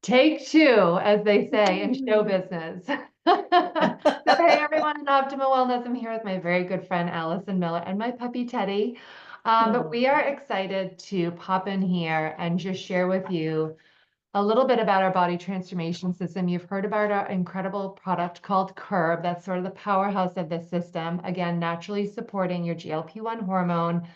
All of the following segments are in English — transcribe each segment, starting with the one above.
Take two, as they say in show business. So, hey everyone in Optimal Wellness. I'm here with my very good friend Alison Miller and my puppy Teddy. But we are excited to pop in here and just share with you a little bit about our body transformation system. You've heard about our incredible product called Curb. That's sort of the powerhouse of this system. Again, naturally supporting your GLP-1 hormone,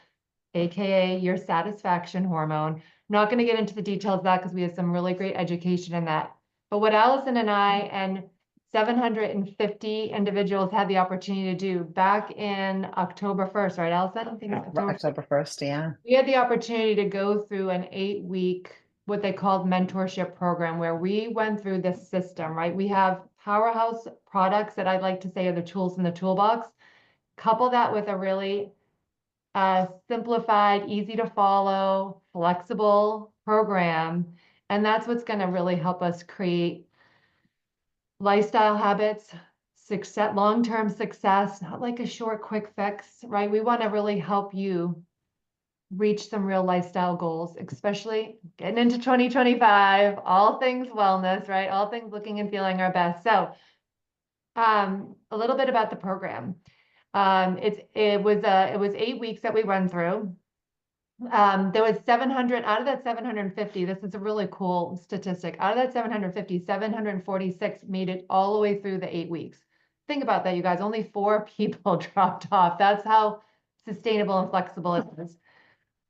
AKA your satisfaction hormone. Not going to get into the details of that because we have some really great education in that. But what Allison and I and 750 individuals had the opportunity to do back in October 1st, right, Allison? I think it's October 1st. October 1st, yeah. We had the opportunity to go through an 8-week, what they called mentorship program, where we went through this system, right? We have powerhouse products that I'd like to say are the tools in the toolbox. Couple that with a really simplified, easy to follow, flexible program. And that's what's going to really help us create lifestyle habits, success, long-term success, not like a short, quick fix, right? We want to really help you reach some real lifestyle goals, especially getting into 2025, all things wellness, right? All things looking and feeling our best. So, a little bit about the program. It was 8 weeks that we run through. There was 700 out of that 750. This is a really cool statistic. Out of that 750, 746 made it all the way through the 8 weeks. Think about that, you guys. Only 4 people dropped off. That's how sustainable and flexible it is.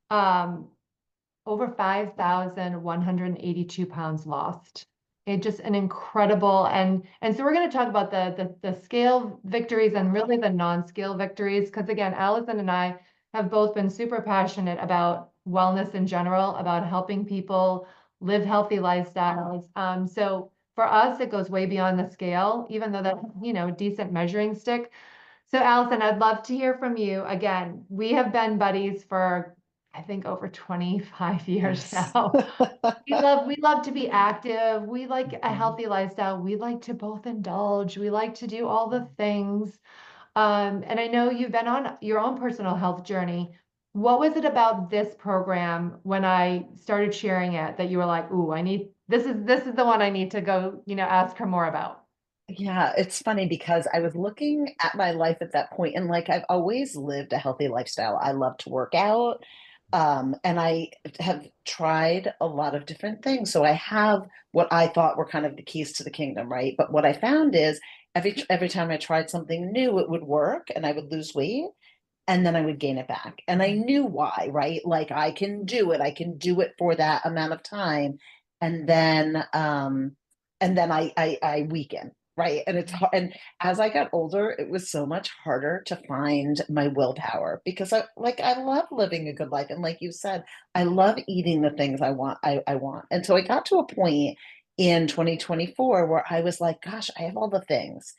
Over 5,182 pounds lost. It just an incredible, and so we're going to talk about the scale victories and really the non-scale victories, because again, Allison and I have both been super passionate about wellness in general, about helping people live healthy lifestyles. So for us, it goes way beyond the scale, even though that's, decent measuring stick. So Allison, I'd love to hear from you. Again, we have been buddies for, I think, over 25 years Yes. now. We love to be active. We like a Mhm. healthy lifestyle. We like to both indulge. We like to do all the things. And I know you've been on your own personal health journey. What was it about this program when I started sharing it that you were like, "Ooh, I need this is the one I need to go, ask her more about." Yeah, it's funny because I was looking at my life at that point, and like I've always lived a healthy lifestyle. I love to work out, and I have tried a lot of different things. So I have what I thought were kind of the keys to the kingdom, right? But what I found is every time I tried something new, it would work, and I would lose weight, and then I would gain it back. And I knew why, right? Like I can do it. I can do it for that amount of time, and then I weaken, right? And it's hard. And as I got older, it was so much harder to find my willpower because I love living a good life, and like you said, I love eating the things I want. I want, and so I got to a point in 2024 where I was like, gosh, I have all the things.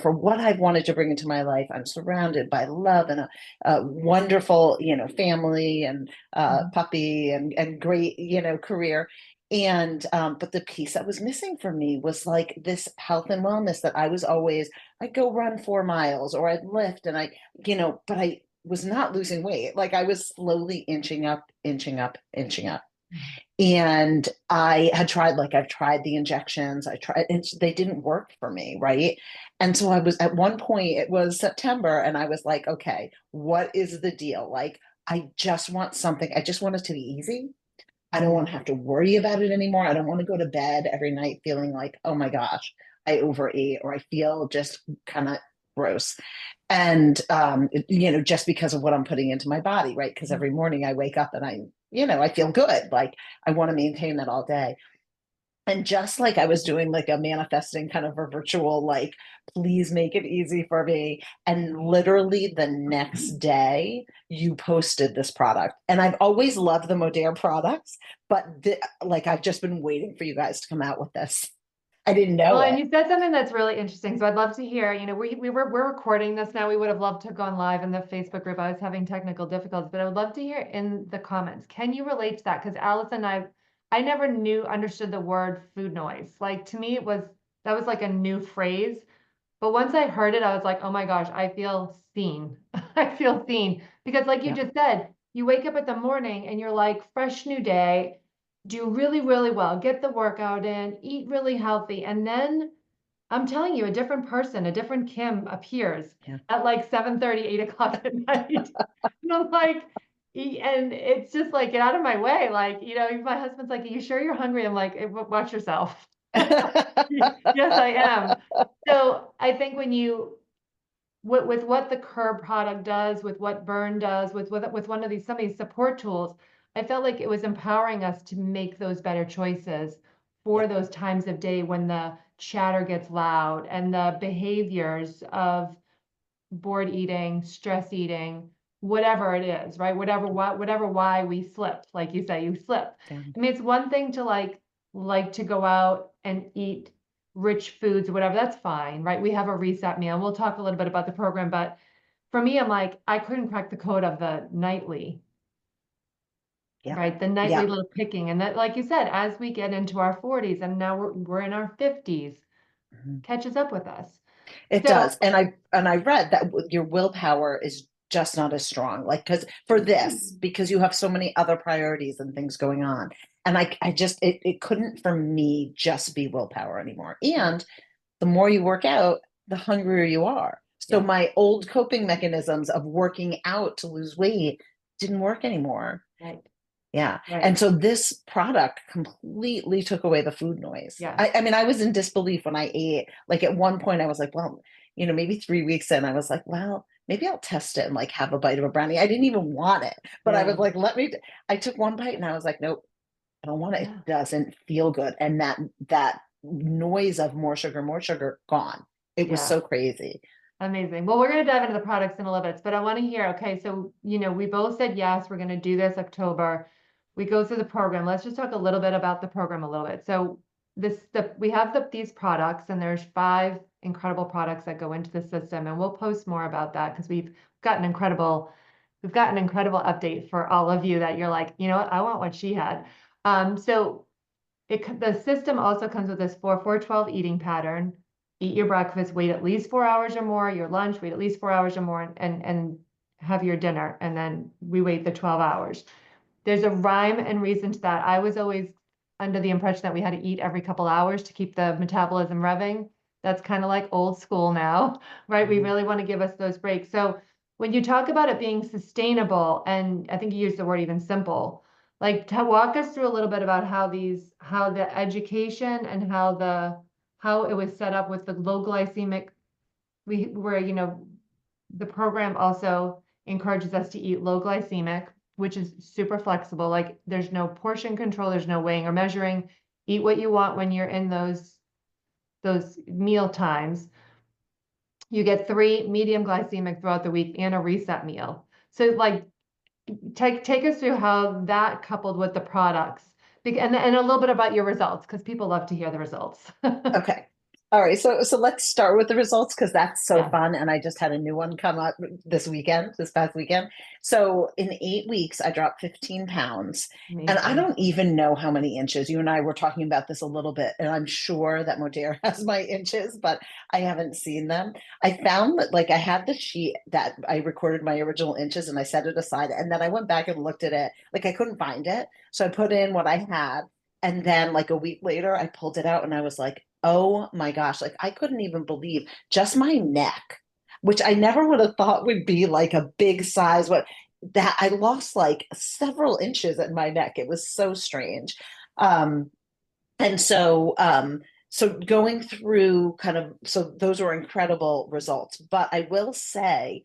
For what I've wanted to bring into my life, I'm surrounded by love and a wonderful, family and Mhm. puppy and great, career. And but the piece that was missing for me was like this health and wellness that I was always, I'd go run 4 miles or I'd lift and but I was not losing weight. Like I was slowly inching up, inching up, inching up. And I had tried, like, I've tried the injections, I tried, and they didn't work for me, right? And so I was at one point, it was September, and I was like, okay, what is the deal? Like, I just want something, I just want it to be easy. I don't want to have to worry about it anymore. I don't want to go to bed every night feeling like, oh my gosh, I overate or I feel just kind of gross. And just because of what I'm putting into my body, right? Because every morning I wake up and I feel good. Like I want to maintain that all day. And just like I was doing like a manifesting kind of a virtual, like, please make it easy for me. And literally the next day, you posted this product. And I've always loved the Modere products, but like I've just been waiting for you guys to come out with this. I didn't Well, know and it. you said something that's really interesting. So I'd love to hear, we're recording this now. We would have loved to have gone live in the Facebook group. I was having technical difficulties, but I would love to hear in the comments. Can you relate to that? Because Allison and I never understood the word food noise. Like to me, that was like a new phrase. But once I heard it, I was like, oh my gosh, I feel seen. I feel seen. Because like you Yeah. just said, you wake up at the morning and you're like, fresh new day. do really, really well, get the workout in, eat really healthy, and then I'm telling you, a different person, a different Kim appears Yeah. at like 7:30, 8 o'clock at night. And I'm like, and it's just like, get out of my way. Like, my husband's like, are you sure you're hungry? I'm like, watch yourself. Yes, I am. So I think with what the Curb product does, with what Burn does, with one of these, some of these support tools, I felt like it was empowering us to make those better choices for Yeah. those times of day when the chatter gets loud and the behaviors of bored eating, stress eating, whatever it is, right? Whatever why we slipped, like you say, you slip. Yeah. I mean, it's one thing to like to go out and eat rich foods or whatever, that's fine, right? We have a reset meal. We'll talk a little bit about the program, but for me, I'm like, I couldn't crack the code of the nightly, Yeah. right? The nightly Yeah. little picking. And that, like you said, as we get into our 40s and now we're in our 50s, Mhm. catches up with us. It So does. And I read that your willpower is just not as strong. Like, because for this, because you have so many other priorities and things going on. And I just it couldn't for me just be willpower anymore. And the more you work out, the hungrier you are. So yeah, my old coping mechanisms of working out to lose weight didn't work anymore. right, Yeah. And right. so this product completely took away the food noise. Yes. I mean, I was in disbelief when I ate. Like at one point, I was like, well, maybe 3 weeks in, I was like, well, maybe I'll test it and like have a bite of a brownie. I didn't even want it, but I was Yeah. like, I took one bite and I was like, nope, I don't want it. It Yeah. doesn't feel good. And that noise of more sugar, gone. It was Yeah. so crazy. Amazing. Well, we're going to dive into the products in a little bit, but I want to hear, okay, so, we both said yes, we're going to do this October. We go through the program. Let's just talk a little bit about the program a little bit. So we have these products and there's 5 incredible products that go into the system, and we'll post more about that because we've got an incredible update for all of you that you're like, you know what, I want what she had. So the system also comes with this 4-4-12 eating pattern. Eat your breakfast, wait at least 4 hours or more, your lunch, wait at least 4 hours or more, and have your dinner. And then we wait the 12 hours. There's a rhyme and reason to that. I was always under the impression that we had to eat every couple hours to keep the metabolism revving. That's kind of like old school now, right? We Mhm. really want to give us those breaks. So when you talk about it being sustainable, and I think you used the word even simple, like to walk us through a little bit about how the education and how it was set up with the low glycemic, where, the program also encourages us to eat low glycemic, which is super flexible. Like there's no portion control, there's no weighing or measuring. Eat what you want when you're in those meal times. You get 3 medium glycemic throughout the week and a reset meal. So like take us through how that coupled with the products, and a little bit about your results because people love to hear the results. Okay. All right. So let's start with the results because that's so Yeah, fun. And I just had a new one come up this past weekend. So in 8 weeks, I dropped 15 pounds. And I amazing. don't even know how many inches. You and I were talking about this a little bit, and I'm sure that Modere has my inches, but I haven't seen them. I found that like I had the sheet that I recorded my original inches and I set it aside. And then I went back and looked at it. Like I couldn't find it. So I put in what I had. And then like a week later, I pulled it out and I was like, oh my gosh, like I couldn't even believe just my neck, which I never would have thought would be like a big size. What that I lost like several inches in my neck. It was so strange. Um, and so going through kind of so those were incredible results. But I will say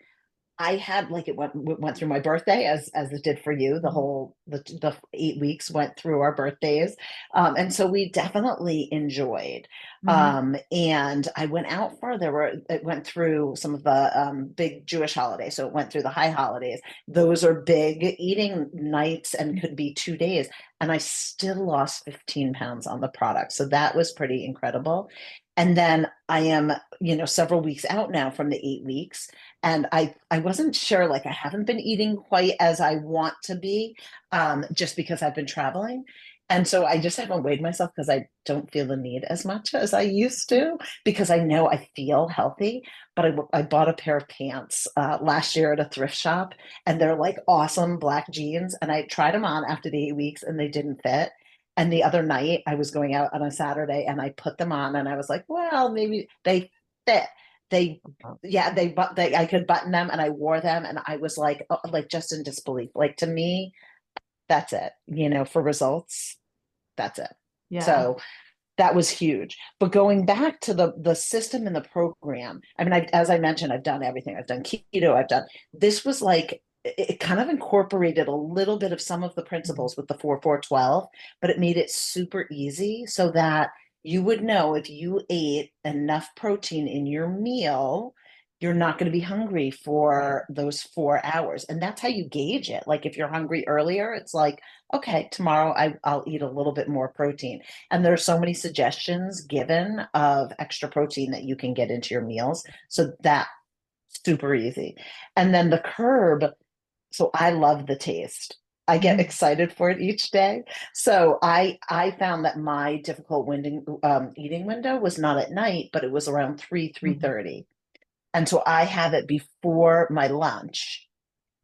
I had like it went through my birthday as it did for you. The 8 weeks went through our birthdays, and so we definitely enjoyed. Mhm. And I went out for it went through some of the big Jewish holidays, so it went through the high holidays. Those are big eating nights and could be 2 days, and I still lost 15 pounds on the product. So that was pretty incredible. And then I am, several weeks out now from the 8 weeks and I wasn't sure, like I haven't been eating quite as I want to be, just because I've been traveling. And so I just haven't weighed myself because I don't feel the need as much as I used to because I know I feel healthy. But I bought a pair of pants last year at a thrift shop, and they're like awesome black jeans. And I tried them on after the 8 weeks and they didn't fit. And the other night I was going out on a Saturday and I put them on and I was like, well, maybe they fit. They, yeah, they, I could button them and I wore them and I was like, oh, like just in disbelief. Like to me, that's it, for results, that's it. Yeah. So that was huge. But going back to the system and the program, I mean, as I mentioned, I've done everything. I've done keto. I've done this was like it kind of incorporated a little bit of some of the principles with the 4-4-12, but it made it super easy so that you would know if you ate enough protein in your meal, you're not going to be hungry for those 4 hours. And that's how you gauge it. Like if you're hungry earlier, it's like, okay, tomorrow I'll eat a little bit more protein. And there's so many suggestions given of extra protein that you can get into your meals. So that's super easy. And then the curb, so I love the taste. I get Mhm. excited for it each day. So I found that my difficult eating window was not at night, but it was around 3:30. And so I have it before my lunch.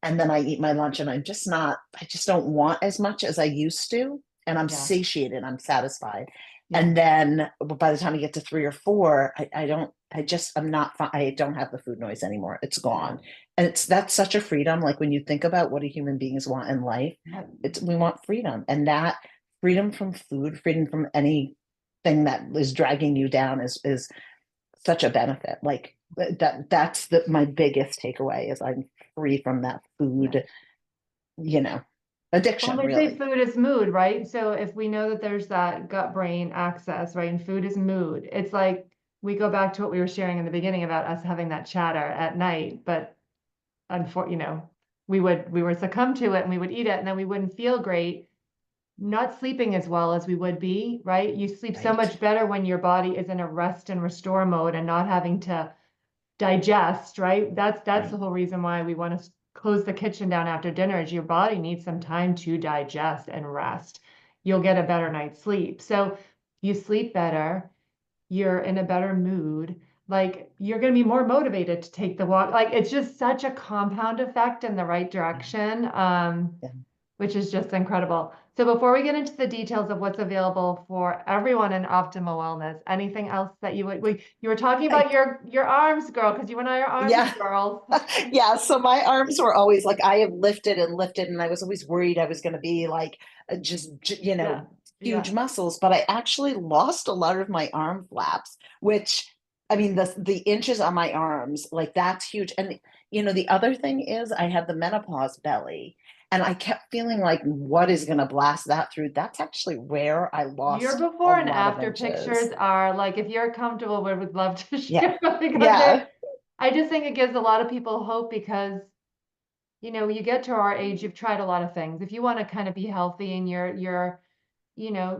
And then I eat my lunch and I just don't want as much as I used to. And I'm Yeah. satiated, I'm satisfied. Yeah. And then by the time I get to 3 or 4, I'm not, I don't have the food noise anymore. It's Yeah. gone. And that's such a freedom. Like when you think about what do human beings want in life, Yeah. we want freedom. And that freedom from food, freedom from anything that is dragging you down is such a benefit. Like that's my biggest takeaway is I'm free from that Yeah. food, you know, Well, addiction they say really. food is mood, right? So if we know that there's that gut brain access, right, and food is mood, it's like we go back to what we were sharing in the beginning about us having that chatter at night, but we would succumb to it and we would eat it and then we wouldn't feel great, not sleeping as well as we would be, right? You sleep so Right. much better when your body is in a rest and restore mode and not having to digest, right? That's the Right. whole reason why we want to close the kitchen down after dinner is your body needs some time to digest and rest. You'll get a better night's sleep. So you sleep better, you're in a better mood, like you're going to be more motivated to take the walk. Like it's just such a compound effect in the right Yeah. direction. Yeah. Which is just incredible. So before we get into the details of what's available for everyone in optimal wellness, anything else that you were talking I, about your arms, girl, because you and I are arms yeah. girls. Yeah. So my arms were always like, I have lifted and lifted, and I was always worried I was going to be like, Yeah, huge yeah. muscles, but I actually lost a lot of my arm flaps, which, I mean, the inches on my arms, like that's huge. And, the other thing is I had the menopause belly. And I kept feeling like, what is going to blast that through? That's actually where I Your lost a before and lot of after pictures inches. are like, if you're comfortable, we would love to Yeah. share because Yeah. I just think it gives a lot of people hope because you get to our age, you've tried a lot of things. If you want to kind of be healthy and you're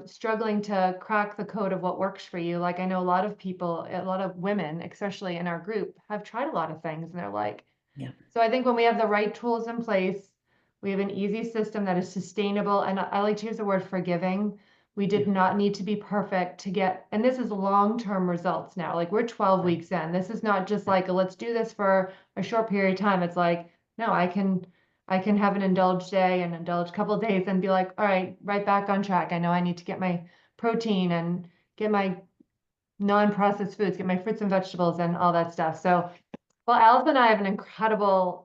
struggling to crack the code of what works for you. Like I know a lot of people, a lot of women, especially in our group, have tried a lot of things and they're like, Yeah. so I think when we have the right tools in place, we have an easy system that is sustainable. And I like to use the word forgiving. We did Yeah. not need to be perfect to get, and this is long-term results now. Like we're 12 Right. weeks in. This is not just Yeah. like, let's do this for a short period of time. It's like, no, I can have an indulge day and indulge a couple of days and be like, all right back on track. I know I need to get my protein and get my non-processed foods, get my fruits and vegetables and all that stuff. So, well, Alice and I have an incredible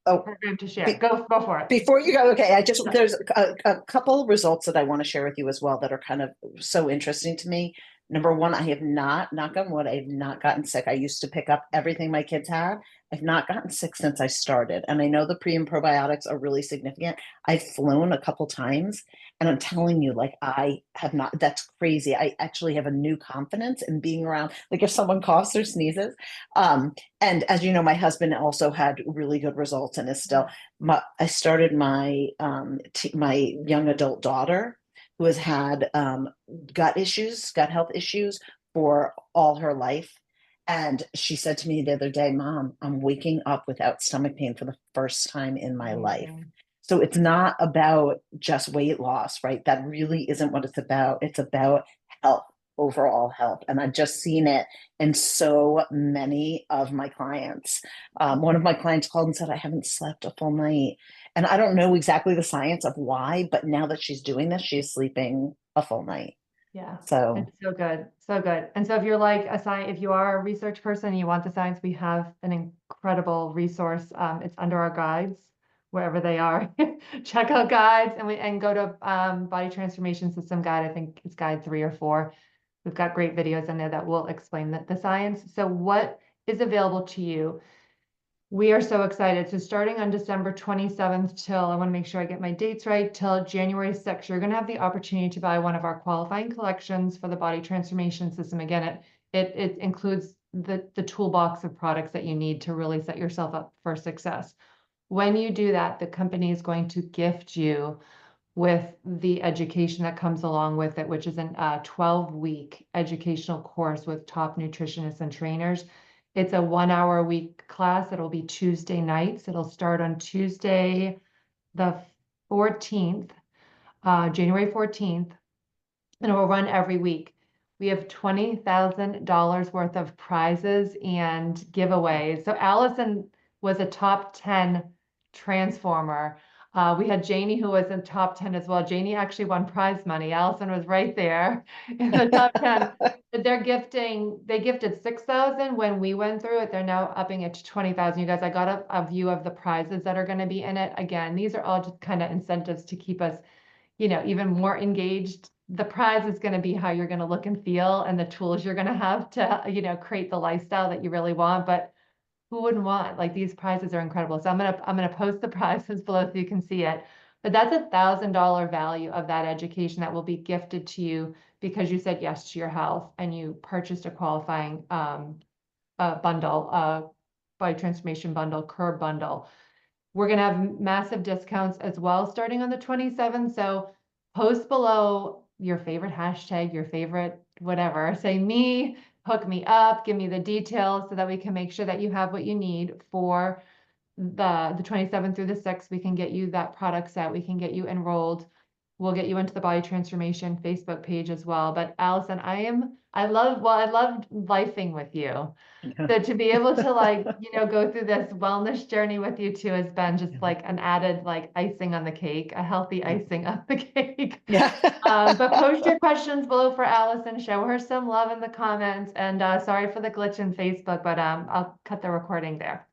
Oh, program to share. be, Go for it. before you go, okay, Yeah. there's a couple results that I want to share with you as well that are kind of so interesting to me. Number one, I have not, knock on wood, I have not gotten sick. I used to pick up everything my kids had. I've not gotten sick since I started. And I know the pre and probiotics are really significant. I've flown a couple times and I'm telling you, like, I have not, that's crazy. I actually have a new confidence in being around, like, if someone coughs or sneezes. And as you know, my husband also had really good results and is still, I started my young adult daughter who has had gut health issues for all her life. And she said to me the other day, Mom, I'm waking up without stomach pain for the first time in my life. Amazing. So it's not about just weight loss, right? That really isn't what it's about. It's about health, overall health. And I've just seen it in so many of my clients. One of my clients called and said, I haven't slept a full night. And I don't know exactly the science of why, but now that she's doing this, she's sleeping a full night. Yeah, So it's so good, so good. And so if you're like if you are a research person and you want the science, we have an incredible resource. It's under our guides, wherever they are. Check out guides and go to Body Transformation System guide. I think it's guide 3 or 4. We've got great videos in there that will explain the science. So what is available to you? We are so excited. So starting on December 27th till, I want to make sure I get my dates right, till January 6th, you're going to have the opportunity to buy one of our qualifying collections for the Body Transformation System. Again, it includes the toolbox of products that you need to really set yourself up for success. When you do that, the company is going to gift you with the education that comes along with it, which is a 12-week educational course with top nutritionists and trainers. It's a 1 hour a week class. It'll be Tuesday nights. It'll start on Tuesday, the 14th, January 14th, and it will run every week. We have $20,000 worth of prizes and giveaways. So Allison was a top 10 transformer. We had Janie who was in top 10 as well. Janie actually won prize money. Allison was right there in the top 10. They gifted 6,000 when we went through it. They're now upping it to 20,000. You guys, I got a view of the prizes that are going to be in it. Again, these are all just kind of incentives to keep us, even more engaged. The prize is going to be how you're going to look and feel and the tools you're going to have to, create the lifestyle that you really want. But who wouldn't want? Like, these prizes are incredible. So I'm gonna post the prizes below so you can see it. But that's $1,000 value of that education that will be gifted to you because you said yes to your health and you purchased a qualifying bundle, Body Transformation bundle, curb bundle. We're gonna have massive discounts as well starting on the 27th. So post below your favorite hashtag, your favorite whatever. Say me, hook me up, give me the details so that we can make sure that you have what you need for the 27th through the 6th. We can get you that product set. We can get you enrolled. We'll get you into the Body Transformation Facebook page as well. But Allison, I loved lifing with you. So to be able to go through this wellness journey with you too has been just like an added icing on the cake, a healthy icing on the cake. yeah. But post your questions below for Allison, show her some love in the comments, and sorry for the glitch in Facebook, but I'll cut the recording there.